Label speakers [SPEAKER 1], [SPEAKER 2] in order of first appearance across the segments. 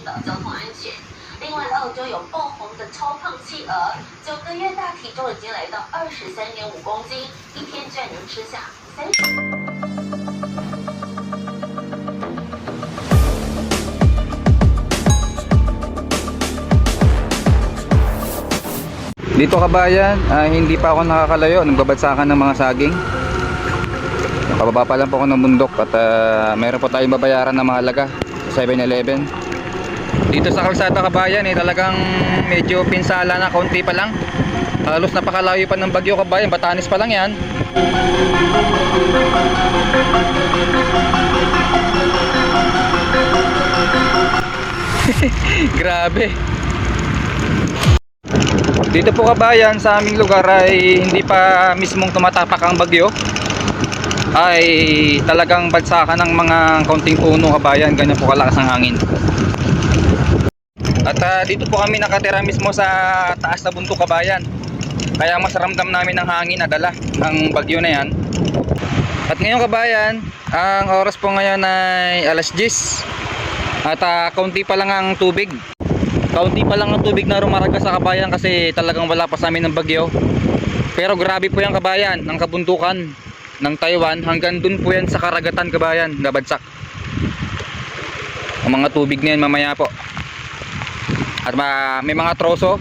[SPEAKER 1] 的交通安全。另外，澳洲有爆红的超胖企鹅，9个月大体重已经来到23.5公斤，一天居然能吃下30。
[SPEAKER 2] Dito kabayan, hindi pa ako nakakalayo. Nagbabagsakan ng mga saging. Nakababa pa lang po ako ng bundok at meron po tayong babayaran na mahalaga sa 7-Eleven. Dito sa kalsada kabayan, talagang medyo pinsala na, konti pa lang. Halos napakalayo pa ng Bagyo kabayan, Batanes pa lang yan. Grabe. Dito po kabayan, sa aming lugar ay hindi pa mismong tumatapak ang bagyo. Ay talagang bagsakan ng mga kaunting puno kabayan, ganyan po kalakas ang hangin. At dito po kami nakatira mismo sa taas na bundok kabayan. Kaya mas ramdam namin ang hangin na dala ng bagyo na yan. At ngayon kabayan, ang oras po ngayon ay alas 10. At kaunti pa lang ang tubig. Kaunti pa lang ang tubig na rumaraga sa kabayan kasi talagang wala pa sa amin ng bagyo. Pero grabe po yung kabayan, ng kabundukan ng Taiwan hanggang dun po yan sa karagatan kabayan, nabagsak. Ang mga tubig na yan mamaya po. At may mga troso.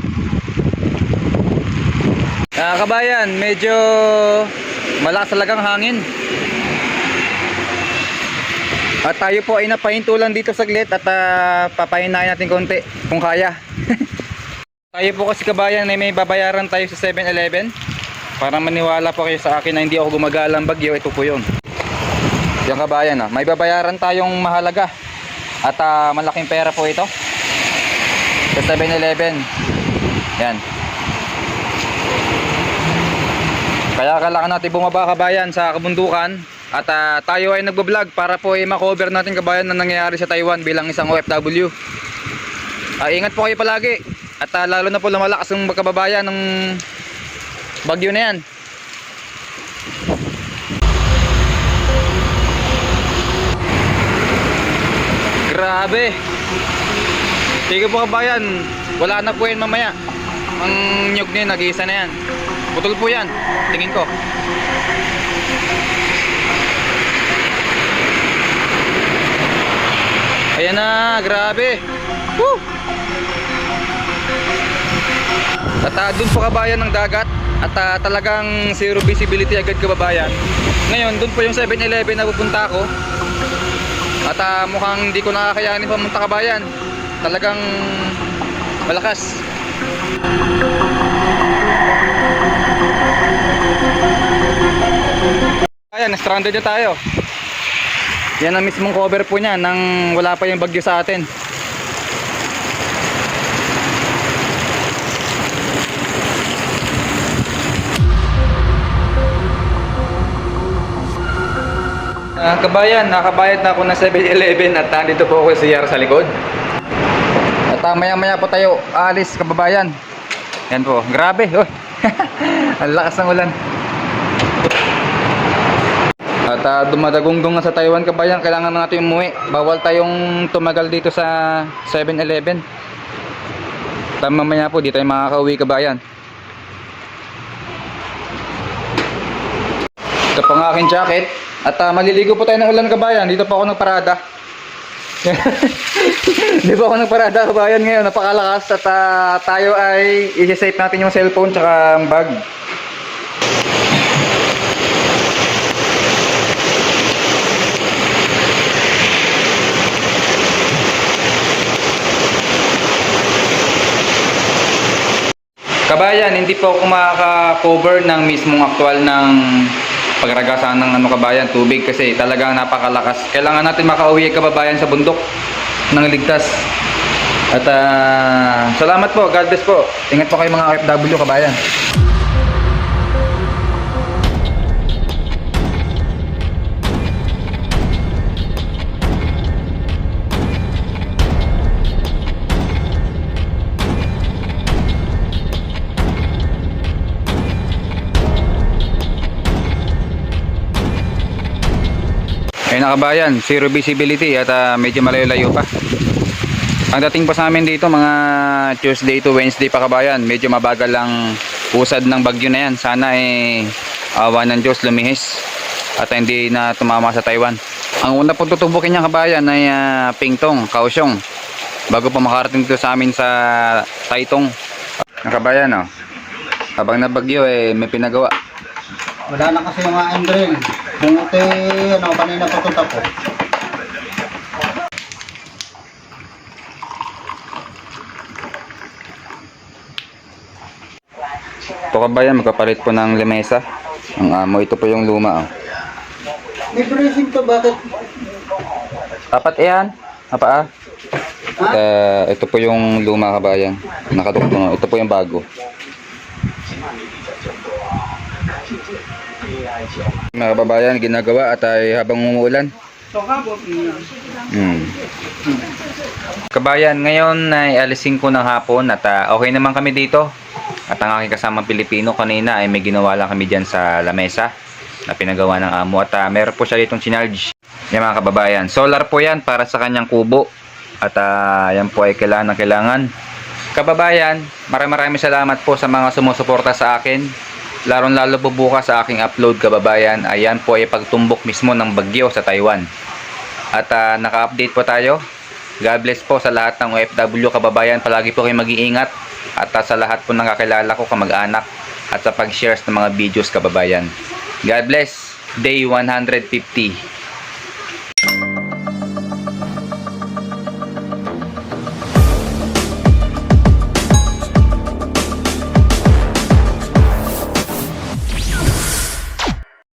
[SPEAKER 2] Kabayan, medyo malakas talagang hangin. At tayo po ay napahinto lang dito saglit at papahinahin natin konti kung kaya. Tayo po kasi kabayan ay may babayaran tayo sa 7-Eleven. Para maniwala po kayo sa akin na hindi ako gumagalang bagyo, ito po yun. Yan kabayan, may babayaran tayong mahalaga. At malaking pera po ito. Sa 7-Eleven. Yan. Kaya kailangan natin bumaba kabayan sa kabundukan. At tayo ay nagbablog para po ma-cover natin kabayan na nangyayari sa Taiwan bilang isang OFW. Ingat po kayo palagi. At lalo na po lumalakas ang magkababayan ng bagyo na yan. Grabe. Sige po kabayan, wala na po yan mamaya. Ang nyug niya, nag-iisa na yan. Putol po yan, tingin ko. Ayan na, grabe. Woo! At dun po kabayan ng dagat. At talagang zero visibility agad kababayan. Ngayon, dun po yung 7-Eleven na pupunta ko. At mukhang hindi ko nakakayanin pamunta kabayan. Talagang malakas. Ayan, stranded na tayo. Yan ang mismong cover po niya nang wala pa yung bagyo sa atin. Kabayan, nakabayad na ako ng 7-Eleven at nandito po ako sa CR sa likod. At maya maya po tayo alis kababayan. Yan po, grabe. Oh. Ang lakas ng ulan. At dumadagungdong na sa Taiwan kabayan, kailangan natin umuwi. Bawal tayong tumagal dito sa 7-Eleven. Mamaya po di tayo makakauwi kabayan. Ito po ang aking jacket. At maliligo po tayo ng ulan kabayan. Dito po ako nagparada. Dito po ako nagparada kabayan ngayon. Napakalakas. At tayo ay i-save natin yung cellphone tsaka bag. Kabayan, hindi po ako makaka-cover ng mismong aktual ng pagragasan ng kabayan, tubig kasi talagang napakalakas. Kailangan natin makauwi kababayan sa bundok ng ligtas. At salamat po, God bless po. Ingat po kayo mga OFW kabayan. Ayun na kabayan, zero visibility at medyo malayo-layo pa. Ang dating po sa amin dito mga Tuesday to Wednesday pa kabayan, medyo mabagal lang usad ng bagyo na yan. Sana awa ng Diyos lumihis at hindi na tumama sa Taiwan. Ang una po tutubukin niya kabayan ay Pingtong, Kaohsiung, bago pa makarating dito sa amin sa Taitung. Ang kabayan, oh, habang nabagyo may pinagawa.
[SPEAKER 3] Wala na kasi mga Andren. Bumuti, kanina pa ito tapo.
[SPEAKER 2] Ito kabayan, magkapalit po ng lamesa. Ang amo, ito po yung luma. Oh.
[SPEAKER 3] May dressing to, bakit?
[SPEAKER 2] Apat yan. Apa ito po yung luma kabayan. Nakatugtong. Ito po yung bago. Mga kababayan, ginagawa at ay habang umuulan. Kabayan, ngayon ay alas 5 ng hapon at okay naman kami dito. At ang aking kasamang Pilipino kanina ay may ginawa lang kami dyan sa lamesa na pinagawa ng amo. At meron po siya ditong chinarge. Yan mga kababayan, solar po yan para sa kanyang kubo. At yan po ay kailangan. Kababayan, maraming salamat po sa mga sumusuporta sa akin. Lalo po bukas sa aking upload kababayan. Ayan po ay pagtumbok mismo ng bagyo sa Taiwan. At naka-update po tayo. God bless po sa lahat ng OFW kababayan. Palagi po kayong mag-iingat. At sa lahat po ng kakilala ko, kamag-anak. At sa pag-shares ng mga videos kababayan. God bless. Day 150.